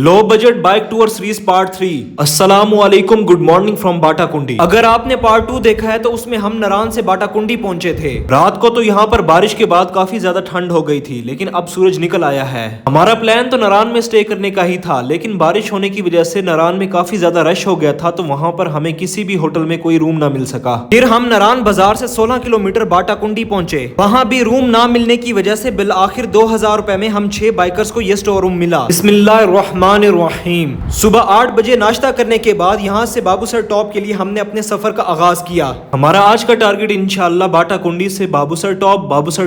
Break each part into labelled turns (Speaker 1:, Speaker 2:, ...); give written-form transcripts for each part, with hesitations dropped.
Speaker 1: Low budget bike tour series part 3। अस्सलाम वालेकुम, good morning from Batakundi. अगर आपने पार्ट 2 देखा है तो उसमें हम नारान से बाटाकुंडी पहुंचे थे। रात को तो यहाँ पर बारिश के बाद काफी ज्यादा ठंड हो गई थी, लेकिन अब सूरज निकल आया है। हमारा प्लान तो नारान में स्टे करने का ही था, लेकिन बारिश होने की वजह से नारान में काफी ज्यादा रश हो गया था, तो वहाँ पर हमें किसी भी होटल में कोई रूम ना मिल सका। फिर हम नारान बाजार से 16 किलोमीटर बाटाकुंडी पहुंचे। वहाँ भी रूम ना मिलने की वजह से बिल आखिर 2000 रुपए में हम 6 बाइकर्स को ये स्टोर रूम मिला। बिस्मिल्लाहिर्रहमानिर्रहीम। सुबह 8 बजे नाश्ता करने के बाद यहाँ से बाबूसर टॉप के लिए हमने अपने सफर का आगाज किया। हमारा आज का टारगेट इंशाअल्लाह बाटाकुंडी से बाबूसर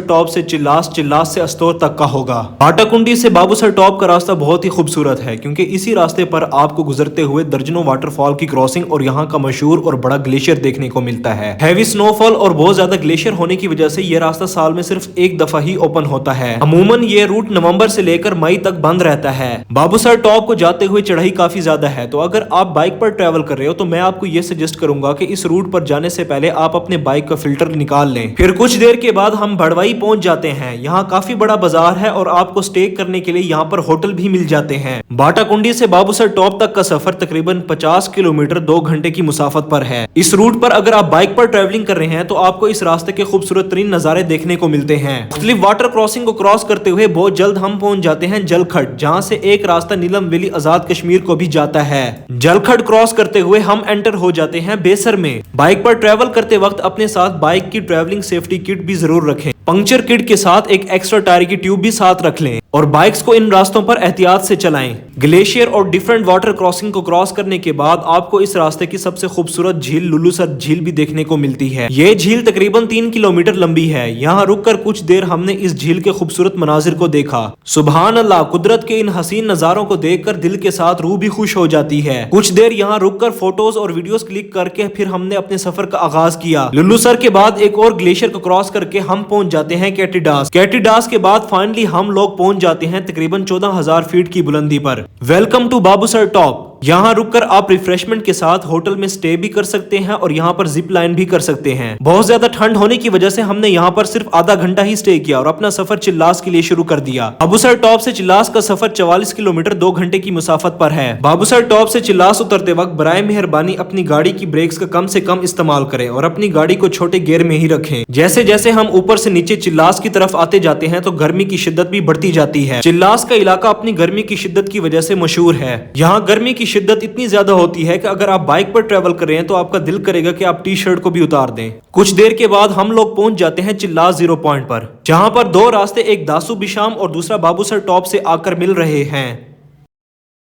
Speaker 1: टॉप से चिल्लास, चिल्लास से अस्तोर तक का होगा। बाटाकुंडी से बाबूसर टॉप का रास्ता बहुत ही खूबसूरत है, क्योंकि इसी रास्ते पर आपको गुजरते हुए दर्जनों वाटरफॉल की क्रॉसिंग और यहाँ का मशहूर और बड़ा ग्लेशियर देखने को मिलता है। हैवी स्नोफॉल और बहुत ज्यादा ग्लेशियर होने की वजह से ये रास्ता साल में सिर्फ एक दफा ही ओपन होता है। अमूमन ये रूट नवंबर से लेकर मई तक बंद रहता है। बाबूसर टॉप को जाते हुए चढ़ाई काफी ज्यादा है, तो अगर आप बाइक पर ट्रैवल कर रहे हो तो मैं आपको ये सजेस्ट करूंगा कि इस रूट पर जाने से पहले आप अपने बाइक का फिल्टर निकाल लें। फिर कुछ देर के बाद हम भड़वाई पहुंच जाते हैं। यहाँ काफी बड़ा बाजार है और आपको स्टे करने के लिए यहाँ पर होटल भी मिल जाते हैं। बाटाकुंडी से बाबूसर टॉप तक का सफर तकरीबन 50 किलोमीटर 2 घंटे की मुसाफत पर है। इस रूट पर अगर आप बाइक पर ट्रैवलिंग कर रहे हैं तो आपको इस रास्ते के खूबसूरत तरीन नजारे देखने को मिलते हैं। मुख्तलिफ वाटर क्रॉसिंग को क्रॉस करते हुए बहुत जल्द हम पहुंच जाते हैं जलखड, जहाँ से एक रास्ता नीलम वैली आजाद कश्मीर को भी जाता है। जलखड क्रॉस करते हुए हम एंटर हो जाते हैं बेसर में। बाइक पर ट्रैवल करते वक्त अपने साथ बाइक की ट्रैवलिंग सेफ्टी किट भी जरूर रखें। पंक्चर किट के साथ एक एक्स्ट्रा टायर की ट्यूब भी साथ रख लें और बाइक्स को इन रास्तों पर एहतियात से चलाएं। ग्लेशियर और डिफरेंट वाटर क्रॉसिंग को क्रॉस करने के बाद आपको इस रास्ते की सबसे खूबसूरत झील लुलूसर झील भी देखने को मिलती है। ये झील तकरीबन 3 किलोमीटर लंबी है। यहाँ रुककर कुछ देर हमने इस झील के खूबसूरत मनाजिर को देखा। सुभान अल्लाह, कुदरत के इन हसीन नजारों को देखकर दिल के साथ रूह भी खुश हो जाती है। कुछ देर यहाँ रुककर फोटोज और वीडियोस क्लिक करके फिर हमने अपने सफर का आगाज किया। लुलूसर के बाद एक और ग्लेशियर को क्रॉस करके हम पहुंच जाते हैं कैटीडास। कैटीडास के बाद फाइनली हम लोग पहुंच जाते हैं तकरीबन 14,000 फीट की बुलंदी पर। Welcome to Babusar top. यहाँ रुककर आप रिफ्रेशमेंट के साथ होटल में स्टे भी कर सकते हैं और यहाँ पर जिप लाइन भी कर सकते हैं। बहुत ज्यादा ठंड होने की वजह से हमने यहाँ पर सिर्फ आधा घंटा ही स्टे किया और अपना सफर चिल्लास के लिए शुरू कर दिया। बाबूसर टॉप से चिल्लास का सफर 44 किलोमीटर 2 घंटे की मुसाफत पर है। बाबूसर टॉप से चिल्लास उतरते वक्त बराए मेहरबानी अपनी गाड़ी की ब्रेक्स का कम से कम इस्तेमाल करें और अपनी गाड़ी को छोटे गियर में ही रखें। जैसे जैसे हम ऊपर से नीचे चिल्लास की तरफ आते जाते हैं तो गर्मी की शिद्दत भी बढ़ती जाती है। चिल्लास का इलाका अपनी गर्मी की शिद्दत की वजह से मशहूर है। यहाँ गर्मी की शिद्दत इतनी ज्यादा होती है कि अगर आप बाइक पर ट्रैवल कर रहे हैं तो आपका दिल करेगा कि आप टी शर्ट को भी उतार दें। कुछ देर के बाद हम लोग पहुंच जाते हैं चिल्लास 0 पॉइंट पर, जहां पर 2 रास्ते, एक दासू बिशाम और दूसरा बाबूसर टॉप से आकर मिल रहे हैं।